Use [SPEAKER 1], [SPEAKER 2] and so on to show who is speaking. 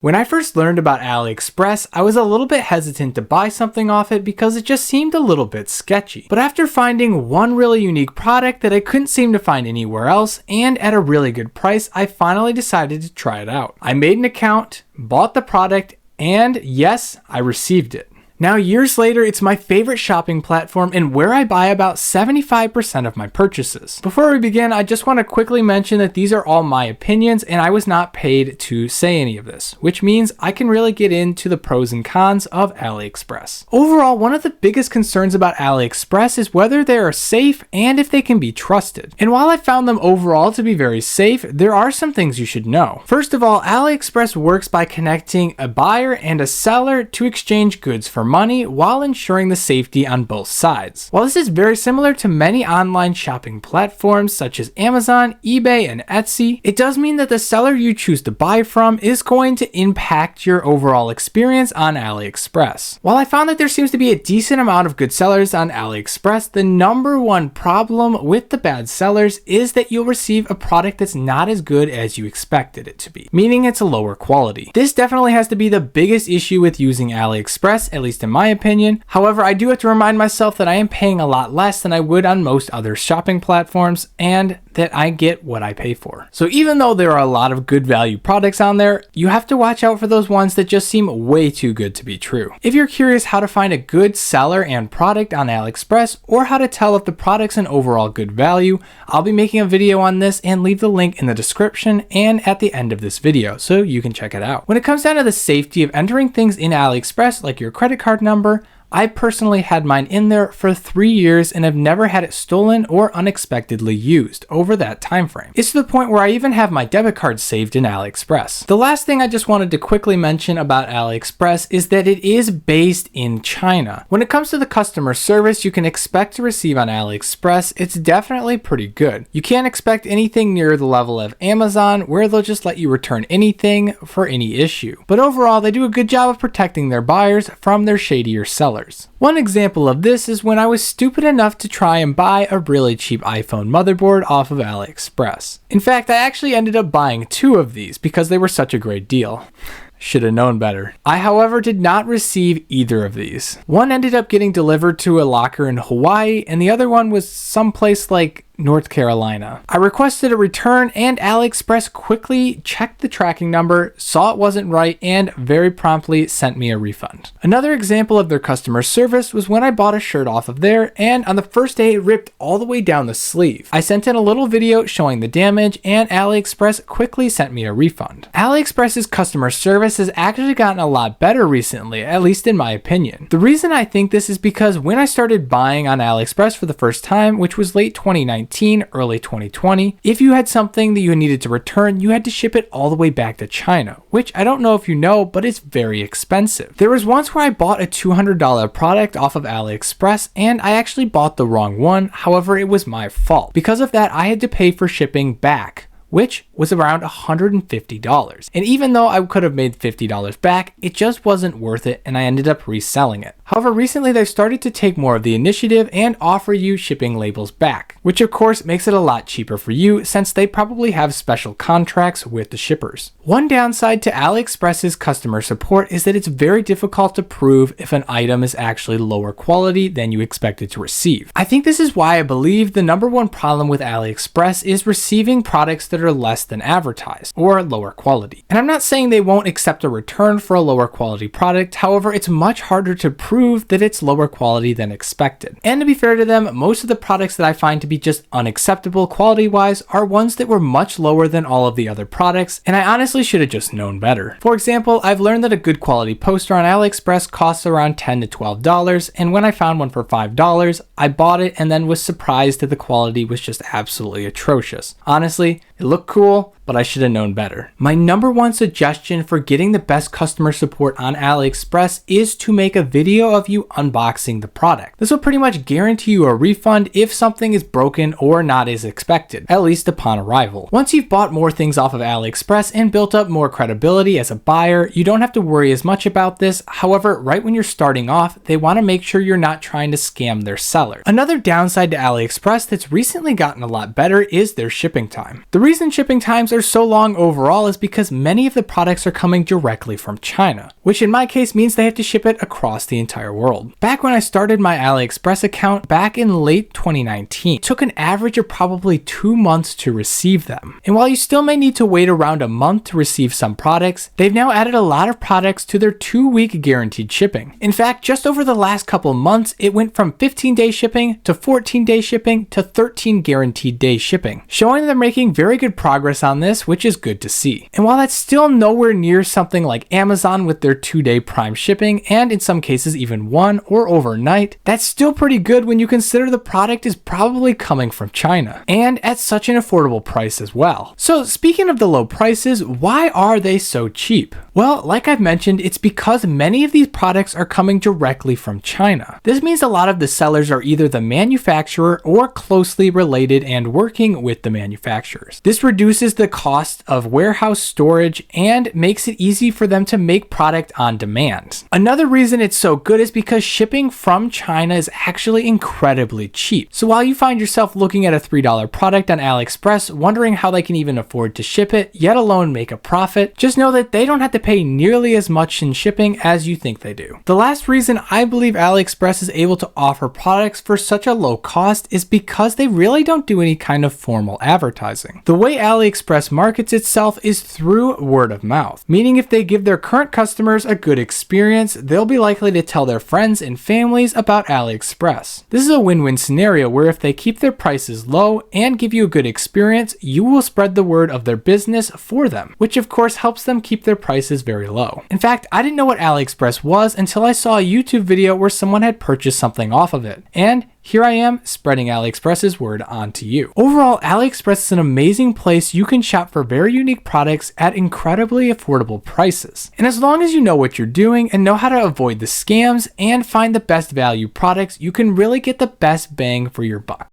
[SPEAKER 1] When I first learned about AliExpress, I was a little bit hesitant to buy something off it because it just seemed a little bit sketchy. But after finding one really unique product that I couldn't seem to find anywhere else and at a really good price, I finally decided to try it out. I made an account, bought the product, and yes, I received it. Now, years later, it's my favorite shopping platform and where I buy about 75% of my purchases. Before we begin, I just want to quickly mention that these are all my opinions and I was not paid to say any of this, which means I can really get into the pros and cons of AliExpress. Overall, one of the biggest concerns about AliExpress is whether they are safe and if they can be trusted. And while I found them overall to be very safe, there are some things you should know. First of all, AliExpress works by connecting a buyer and a seller to exchange goods for money while ensuring the safety on both sides. While this is very similar to many online shopping platforms such as Amazon, eBay, and Etsy, it does mean that the seller you choose to buy from is going to impact your overall experience on AliExpress. While I found that there seems to be a decent amount of good sellers on AliExpress, the number one problem with the bad sellers is that you'll receive a product that's not as good as you expected it to be, meaning it's a lower quality. This definitely has to be the biggest issue with using AliExpress, at least in my opinion. However, I do have to remind myself that I am paying a lot less than I would on most other shopping platforms and that I get what I pay for. So even though there are a lot of good value products on there, you have to watch out for those ones that just seem way too good to be true. If you're curious how to find a good seller and product on AliExpress or how to tell if the product's an overall good value, I'll be making a video on this and leave the link in the description and at the end of this video so you can check it out. When it comes down to the safety of entering things in AliExpress like your credit card number, I personally had mine in there for 3 years and have never had it stolen or unexpectedly used over that time frame. It's to the point where I even have my debit card saved in AliExpress. The last thing I just wanted to quickly mention about AliExpress is that it is based in China. When it comes to the customer service you can expect to receive on AliExpress, it's definitely pretty good. You can't expect anything near the level of Amazon where they'll just let you return anything for any issue. But overall, they do a good job of protecting their buyers from their shadier sellers. One example of this is when I was stupid enough to try and buy a really cheap iPhone motherboard off of AliExpress. In fact, I actually ended up buying 2 of these because they were such a great deal. Should have known better. I, however, did not receive either of these. One ended up getting delivered to a locker in Hawaii, and the other one was someplace like North Carolina. I requested a return and AliExpress quickly checked the tracking number, saw it wasn't right, and very promptly sent me a refund. Another example of their customer service was when I bought a shirt off of there, and on the first day it ripped all the way down the sleeve. I sent in a little video showing the damage and AliExpress quickly sent me a refund. AliExpress's customer service has actually gotten a lot better recently, at least in my opinion. The reason I think this is because when I started buying on AliExpress for the first time, which was late 2019, early 2020, if you had something that you needed to return, you had to ship it all the way back to China, which I don't know if you know, but it's very expensive. There was once where I bought a $200 product off of AliExpress and I actually bought the wrong one. However, it was my fault. Because of that, I had to pay for shipping back, which was around $150. And even though I could have made $50 back, it just wasn't worth it and I ended up reselling it. However, recently they've started to take more of the initiative and offer you shipping labels back, which of course makes it a lot cheaper for you since they probably have special contracts with the shippers. One downside to AliExpress's customer support is that it's very difficult to prove if an item is actually lower quality than you expected to receive. I think this is why I believe the number one problem with AliExpress is receiving products that are less than advertised or lower quality. And I'm not saying they won't accept a return for a lower quality product, however, it's much harder to prove that it's lower quality than expected. And to be fair to them, most of the products that I find to be just unacceptable quality wise are ones that were much lower than all of the other products, and I honestly should have just known better. For example, I've learned that a good quality poster on AliExpress costs around $10 to $12, and when I found one for $5, I bought it and then was surprised that the quality was just absolutely atrocious. Honestly, it looked cool, but I should have known better. My number one suggestion for getting the best customer support on AliExpress is to make a video of you unboxing the product. This will pretty much guarantee you a refund if something is broken or not as expected, at least upon arrival. Once you've bought more things off of AliExpress and built up more credibility as a buyer, you don't have to worry as much about this. However, right when you're starting off, they want to make sure you're not trying to scam their seller. Another downside to AliExpress that's recently gotten a lot better is their shipping time. The reason shipping times are they're so long overall is because many of the products are coming directly from China, which in my case means they have to ship it across the entire world. Back when I started my AliExpress account back in late 2019, it took an average of probably 2 months to receive them. And while you still may need to wait around a month to receive some products, they've now added a lot of products to their 2-week guaranteed shipping. In fact, just over the last couple months, it went from 15-day shipping to 14-day shipping to 13 guaranteed day shipping, showing they're making very good progress on this, which is good to see. And while that's still nowhere near something like Amazon with their 2-day prime shipping, and in some cases even 1 or overnight, that's still pretty good when you consider the product is probably coming from China, and at such an affordable price as well. So speaking of the low prices, why are they so cheap? Well, like I've mentioned, it's because many of these products are coming directly from China. This means a lot of the sellers are either the manufacturer or closely related and working with the manufacturers. This reduces the cost of warehouse storage and makes it easy for them to make product on demand. Another reason it's so good is because shipping from China is actually incredibly cheap. So while you find yourself looking at a $3 product on AliExpress, wondering how they can even afford to ship it, yet alone make a profit, just know that they don't have to pay nearly as much in shipping as you think they do. The last reason I believe AliExpress is able to offer products for such a low cost is because they really don't do any kind of formal advertising. The way AliExpress markets itself is through word of mouth, meaning if they give their current customers a good experience, they'll be likely to tell their friends and families about AliExpress. This is a win-win scenario where if they keep their prices low and give you a good experience, you will spread the word of their business for them, which of course helps them keep their prices very low. In fact, I didn't know what AliExpress was until I saw a YouTube video where someone had purchased something off of it, and here I am spreading AliExpress's word onto you. Overall, AliExpress is an amazing place you can shop for very unique products at incredibly affordable prices. And as long as you know what you're doing and know how to avoid the scams and find the best value products, you can really get the best bang for your buck.